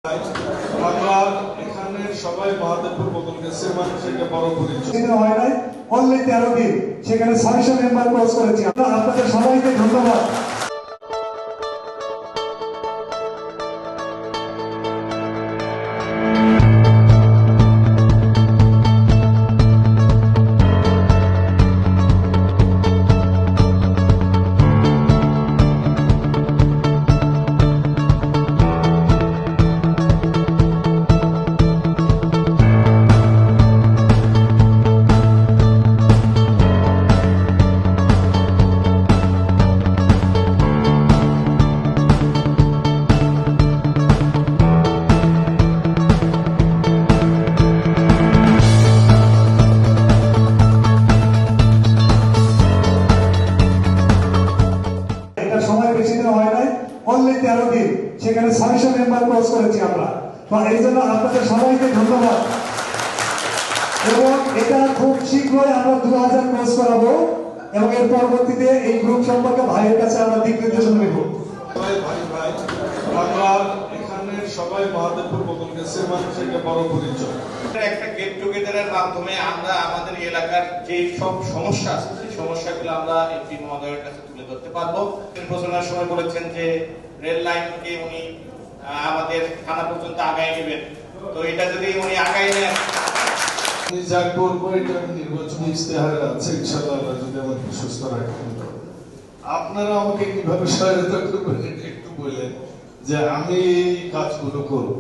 আমরা এখানে সবাই মহাদেবপুর বদল গেছে মানুষকে বড় পরিচয় হয় নাই অনলি 13 দিন সেখানে 600 মেম্বার ক্রস করেছি। আপনাদের সবাইকে ধন্যবাদ। সময় বেশি দিন হয় নাই অনলি 13 দিন সেখানে 600 মেম্বার ক্রস করেছি আমরা। এই জন্য আপনাদের সবাইকে ধন্যবাদ এবং এটা খুব শীঘ্রই আমরা 2000 ক্রস করাবো এবং এর পরবর্তীতে এই গ্রুপ সম্পর্কে ভাইয়ের কাছে আমরা দিক নির্দেশনা নেব। ভাই আমরা এখানে সবাই মহাদেবপুর বদল গেছে মানুষকে বড় পরিচয় একটা গেট টুগেদারের মাধ্যমে আমরা আমাদের এলাকার যে সব সমস্যা আছে সেই সমস্যাগুলো আমরা এমপি মহোদয়ের কাছে তুলে ধরতে পারবো। প্রচারণার সময় বলেছেন যে রেল লাইনকে উনি আমাদের থানা পর্যন্ত আগায় নেবেন, তো এটা যদি উনি আগায় নেন যা করবো এটা নির্বাচনী ইশতেহারে আছে ইনশাআল্লাহ যদি আমাকে সুস্থ রাখেন। আপনারা আমাকে কিভাবে সহায়তা করবেন একটু বললেন যে আমি এই কাজগুলো করব,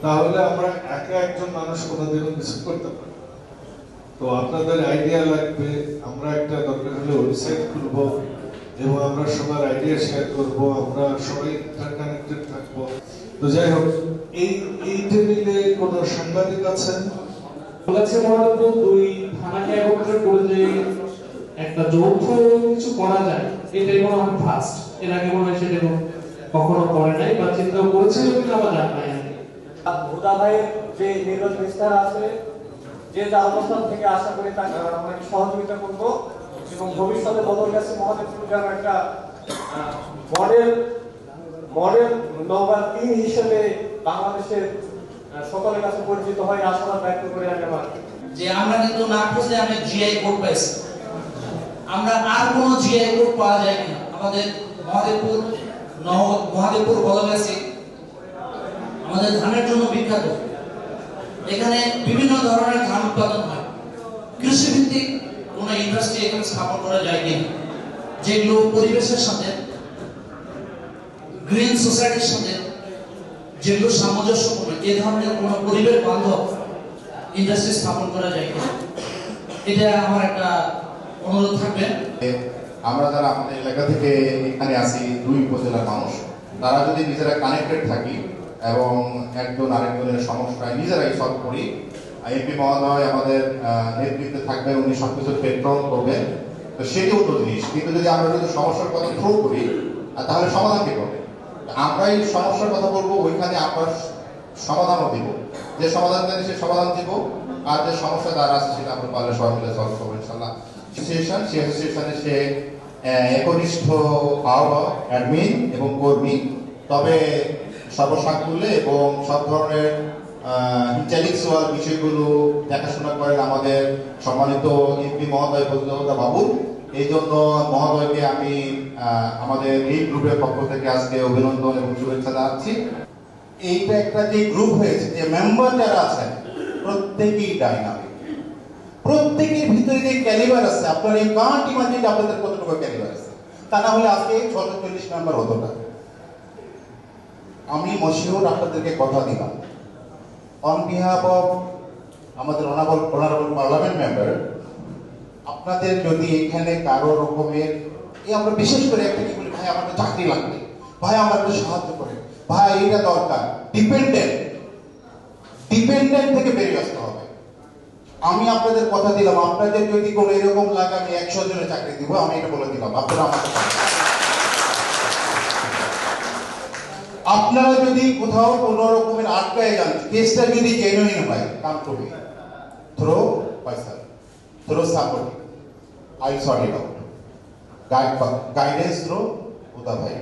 তাহলে আমরা একা একজন মানুষ কোনোদিনও কিছু করতে পারি। তো আপনাদের আইডিয়া লাগবে, আমরা একটা দরকার হলে ওয়েবসাইট খুলবো এবং আমরা সবার আইডিয়া শেয়ার করব, আমরা সবাই কানেক্টেড থাকবো। তো যাই হোক, এইটা নিলে কোনো সাংবাদিক আছেন? বলেছে মহাদেবপুর দুই থানাকে একত্রিত করে যে একটা যৌথ কিছু করা যায়, এটাই মনে হয় ফার্স্ট। এর আগে মনে হয় সেটা কখনো করে নাই বা চিন্তা করেছিল কিনা বা জানা নাই। হুদা ভাইয়ের যে নির্বাচন ইস্তাহার আছে, যে অবস্থান থেকে আশা করি তাকে আমরা সহযোগিতা করব এবং ভবিষ্যতে বদল গেছে মহাদেবপুর যেন একটা মডেল নওগাঁ 3 হিসেবে বাংলাদেশের সকলের কাছে পরিচিত হয়। আশাবাদ ব্যক্ত করে আমি আমার যে আমরা কিন্তু না খুঁজলে আমি জিআই কোড পাইছি, আমরা আর কোন জিআই কোড পাওয়া যায় কিনা। আমাদের মহাদেবপুর বদলগাছি আমাদের ধানের জন্য বিখ্যাত। এখানে বিভিন্ন ধরনের ধান উৎপাদন হয়, কৃষি ভিত্তিক কোন ইন্ডাস্ট্রি এখানে স্থাপন করা যায় কিনা যেগুলো পরিবেশের সাথে, গ্রিন সোসাইটির সাথে যেগুলো সামঞ্জস্যপূর্ণ, এই ধরনের কোন পরিবেশ বান্ধব ইন্ডাস্ট্রি স্থাপন করা যায় কিনা, এটা আমার একটা অনুরোধ থাকবে। আমরা যারা আমাদের এলাকা থেকে এখানে আসি, দুই উপজেলার মানুষ, তারা যদি নিজেরা কানেক্টেড থাকি এবং একজন আরেকজনের সমস্যায় নিজেরাই সলভ করি, এমপি মহোদয় আমাদের নেতৃত্বে থাকবে, উনি সবকিছু পেট্রোল করবেন, তো সেটিও তো জিনিস। কিন্তু যদি আমরা যদি সমস্যার কথা থ্রো করি তাহলে সমাধান কি করবে? আমরাই সমস্যার কথা বলবো, ওইখানে আমরা সমাধানও দিব, যে সমাধান দেন সে সমাধান দিব, আর যে সমস্যা দ্বারা আছে সেটা আমরা পারলে সবাই মিলে সলভ করবো ইনশাল্লাহ। অ্যাসোসিয়েশনে সে একনিষ্ঠ আহ্বায়ক, অ্যাডমিন এবং কর্মী, তবে সর্বসাকুল্যে এবং সব ধরনের ইন্টেলেকচুয়াল বিষয়গুলো দেখাশোনা করেন আমাদের সম্মানিত এমপি মহোদয় ফজলুল্লাহ বাবু। এই জন্য মহোদয়কে আমি আমাদের এই গ্রুপের পক্ষ থেকে আজকে অভিনন্দন এবং শুভেচ্ছা জানাচ্ছি। এইটা একটা যে গ্রুপ হয়েছে, যে মেম্বার যারা আছেন প্রত্যেকেই ডাইনামিক, প্রত্যেকের ভিতরে যে ক্যালিবার আছে, আপনার এই কান্ট ইমাজিন আপনাদের কতটুকু ক্যালিবার আছে, তা না হলে আজকে 640 মেম্বার হতো না। আমি মশিউর আপনাদেরকে কথা দিলাম অন বিহাফ অফ আমাদের অনারেবল পার্লামেন্ট মেম্বার, আপনাদের যদি এখানে কারো রকমের আমরা বিশেষ করে একটা কি বলি, ভাই আমার চাকরি লাগবে, ভাই আমার একটু সাহায্য করে, ভাই এইটা দরকার, ডিপেন্ডেন্ট থেকে বেরিয়ে আসতে হবে। আমি আপনাদের কথা দিলাম, আপনাদের যদি কোনো এরকম লাগে আমি 100 জনের চাকরি দিব, আমি এটা বলে দিলাম। আপনারা যদি কোথাও কোনো রকমের আটকায় যান, কেসটা যদি জেনুইন হয়, কাম করবে থ্রো পয়সা, through support, I sort it out, guidance through হুদা ভাই।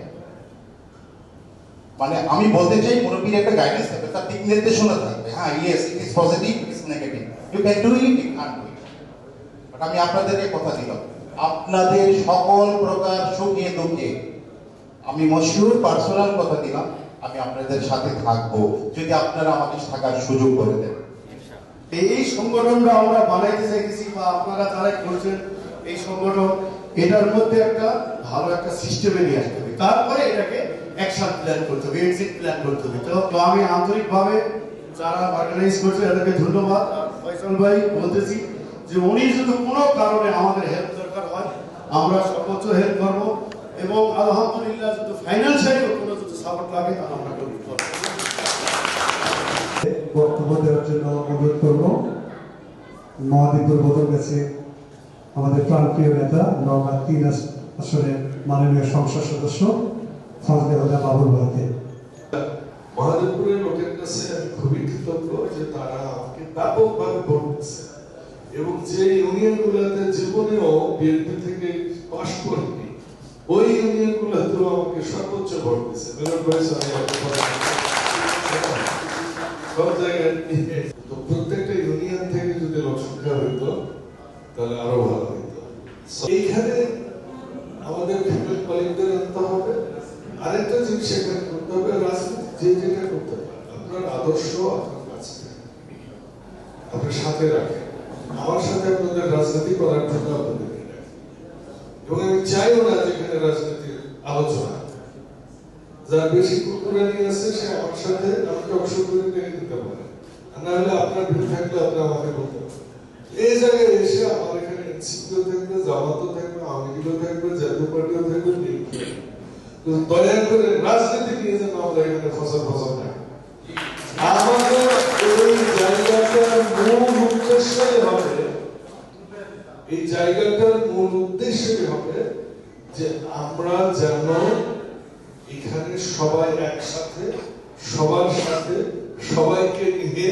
মানে আমি বলতে চাই মুরব্বীর একটা গাইডেন্স থাকবে, তার দিক নির্দেশনা থাকবে। হ্যাঁ, yes it is positive, it is negative, you can do it, you can do it. But আমি আপনাদেরকে কথা দিলাম, আপনাদের সকল প্রকার সুখে দুঃখে আমি মশিউর পার্সোনাল কথা দিলাম, আমি আপনাদের সাথে থাকবো যদি আপনারা আমাকে থাকার সুযোগ করে দেন। এই সংগঠনটা আমরা বানাইতে চাইতেছি বা আপনারা যারা করছেন এই সংগঠন, এটার মধ্যে একটা ভালো একটা সিস্টেমে নিয়ে আসতে হবে, তারপরে এটাকে অ্যাকশন প্ল্যান করতে হবে, এক্সিট প্ল্যান করতে হবে। তো আমি আন্তরিকভাবে যারা অর্গানাইজ করছে এদেরকে ধন্যবাদ। ফয়সাল ভাই বলতেছি যে উনি যদি কোনো কারণে আমাদের হেল্প দরকার হয় আমরা সর্বোচ্চ হেল্প করবো, এবং আলহামদুলিল্লাহ যদি ফাইন্যান্সিয়ালি কোনো যদি সাপোর্ট লাগে তাহলে আমরা করবো। বক্তব্য দেওয়ার জন্য অনুরোধ করবো মহাদীপুর বদলগাছি আমাদের প্রাণপ্রিয় নেতা নওগাঁ 3 আসনের মাননীয় সংসদ সদস্য ফজলে হুদা বাবুল ভাইকে। মহাদেবপুরের লোকের কাছে আমি খুবই কৃতজ্ঞ যে তারা আমাকে ব্যাপকভাবে ভোট দিচ্ছে, এবং যে ইউনিয়ন গুলাতে জীবনেও বিএনপি থেকে পাশ করেনি ওই ইউনিয়ন গুলাতেও আমাকে সর্বোচ্চ ভোট দিচ্ছে। সব জায়গায় তো প্রত্যেকটা ইউনিয়ন থেকে যদি লোক সংখ্যা হইতো তাহলে আরো ভালো হইতো। এইখানে আমাদের ফিমেল কলিগদের আনতে হবে। আরেকটা জিনিস এখানে করতে হবে, রাজনীতি যে যেটা করতে পারে আপনার আদর্শ আপনার কাছে আপনার সাথে রাখেন। আমার সাথে আপনাদের রাজনীতি করার জন্য আপনাদেরকে রাখেন, এবং আমি চাইও না যেখানে রাজনীতির আলোচনা যার বেশি কুকুরানি আছে সে আমার সাথে আমাকে অংশগ্রহণ করে দিতে পারে, না হলে আপনার ভিড় থাকলে আপনি আমাকে বলতে পারেন। এই জায়গায় এসে আমার এখানে এনসিপিও থাকবে, জামাতও থাকবে, আওয়ামী লীগও থাকবে, জাতীয় পার্টিও থাকবে, দয়া করে রাজনীতি নিয়ে যেন আমরা এখানে ফসল না। আমাদের এই জায়গাটার মূল উদ্দেশ্যই হবে, এই জায়গাটার মূল উদ্দেশ্যই হবে যে আমরা যেন এখানে সবাই একসাথে সবার সাথে সবাইকে নিয়ে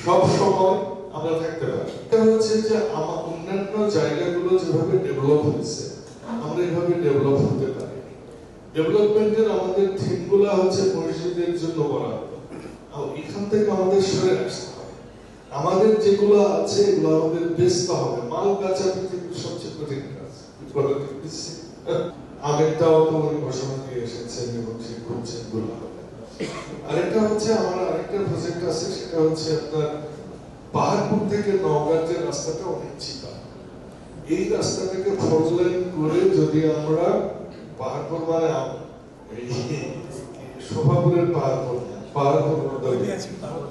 সব সময় আমরা থাকতে পারি। এটা হচ্ছে যে আমার অন্যান্য জায়গাগুলো যেভাবে ডেভেলপ হয়েছে আমরা এভাবে ডেভেলপ হতে পারি। ডেভেলপমেন্টের আমাদের থিমগুলো হচ্ছে মসজিদের জন্য বরাদ্দ, এখান থেকে আমাদের সরে আসতে হবে। আমাদের যেগুলো আছে এগুলো আমাদের বেচতে হবে। মাল বেচা পৃথিবীর সবচেয়ে কঠিন কাজ। আগেরটাও তো উনি ঘোষণা দিয়ে এসেছেন এবং সেই করছেন গুলো হবে। আরেকটা হচ্ছে আমার আরেকটা প্রজেক্ট আছে, সেটা হচ্ছে আপনার পাহাড়পুর থেকে নওগাঁর যে রাস্তাটা অনেক চিপা, এই রাস্তাটাকে 4 লাইন করে যদি আমরা পাহাড়পুর মানে এই শোভাপুরের পাহাড়পুর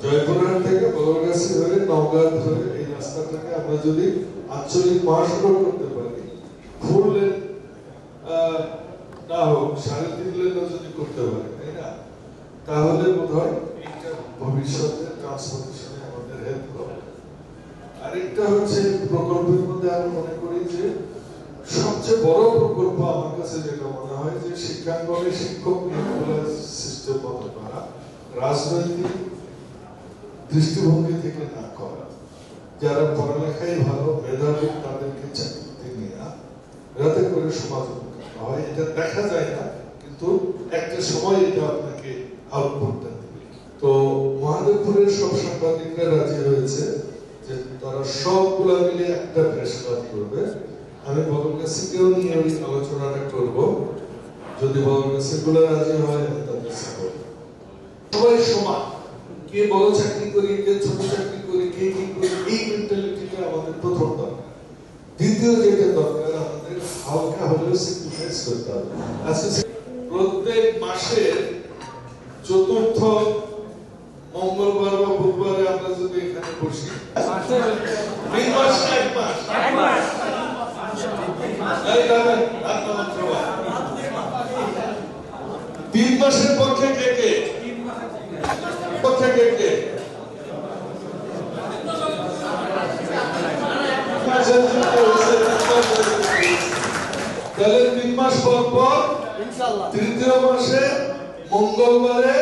জয়পুরহাট থেকে বদলগাছি ধরে নওগাঁ ধরে এই রাস্তাটাকে আমরা যদি আঞ্চলিক মহাসড়ক করতে পারি, 4 লেন না হোক 3.5 লেনও যদি করতে পারি, তাই না, তাহলে বোধ হয় এইটা ভবিষ্যতে ট্রান্সপোর্টেশনে আমাদের হেল্প করবে। আরেকটা হচ্ছে প্রকল্পের মধ্যে আমি মনে করি যে সবচেয়ে বড় প্রকল্প আমার কাছে যেটা মনে হয় যে শিক্ষাঙ্গনে শিক্ষক নিয়োগ সিস্টেম বন্ধ করা, রাজনৈতিক দৃষ্টিভঙ্গি থেকে না করা, যারা পড়ালেখায় ভালো মেধাবী তাদেরকে চাকরিতে নেওয়া, যাতে করে সমাজ উন্নত হয়। এটা দেখা যায় না, কিন্তু একটা সময় এটা আপনাকে আউটপুট দেবে। তো মহাদেবপুরের সব সাংবাদিকরা রাজি হয়েছে যে তারা সবগুলা মিলে একটা প্রেস ক্লাব করবে। আমি বদলগাছিকেও নিয়ে ওই আলোচনাটা করব, যদি বদলগাছিগুলো রাজি হয় আমি তাদের সাপোর্ট। সবাই সমান, কে বড় চাকরি করি, কে ছোট চাকরি করি, কে কি করি, এই মেন্টালিটিটা আমাদের প্রথম দরকার। দ্বিতীয় যেটা দরকার, আমাদের হালকা হলেও স্যাক্রিফাইস করতে হবে। আজকে প্রত্যেক মাসের 4র্থ মঙ্গলবার বা বুধবারে আমরা যদি এখানে বসি, 3 মাস না 1 মাস, 1 মাস এই দাদা আপনার মাত্র 3 মাসের পক্ষে কে কে পক্ষে কে কে তাহলে 3 মাস পর পর ইনশাআল্লাহ 3য় মাসে মঙ্গলবারে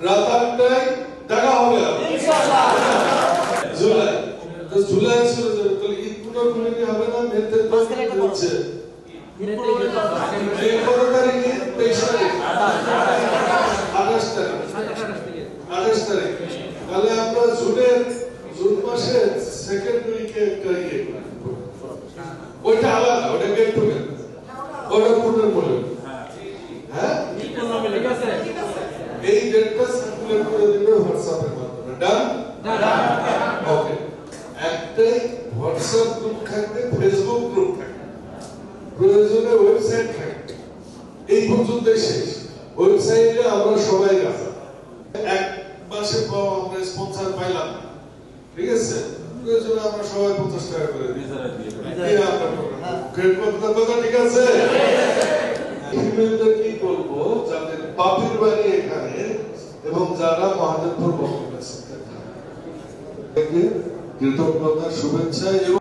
রাত 8টায় দেখা হবে ইনশাআল্লাহ। জুলাই তো জুলাই চলে যাবে, তাহলে ঈদ পুনর্মিলনী হবে না? মেতে হচ্ছে এই 15 তারিখে 23 তারিখ 28 তারিখ 28 তারিখ তাহলে আমরা জুন মাসের সেকেন্ড উইকে একটা ইয়ে করব। ওইটা আলাদা, ওটা গেট টুগেদার, ওটা পূর্ণের বলে হ্যাঁ এই ডেটটা সার্কুলেট করে দিবে হোয়াটসঅ্যাপের মাধ্যমে। ডান? ওকে। একটাই হোয়াটসঅ্যাপ গ্রুপ থাকবে, ফেসবুক গ্রুপ থাকবে, প্রয়োজনে ওয়েবসাইট থাকবে। এই পর্যন্তই শেষ। ওয়েবসাইটে আমরা সবাই রাখা, এক মাসে পাওয়া আমরা স্পন্সর পাইলাম, ঠিক আছে? প্রয়োজনে আমরা সবাই 50 টাকা করে দিই। কথা ঠিক আছে? ফিমেলদের কি বলবো, যাদের বাপের বাড়ি এখানে এবং যারা মহাদেবপুর বঙ্গবাসী, কৃতজ্ঞতা, শুভেচ্ছা এবং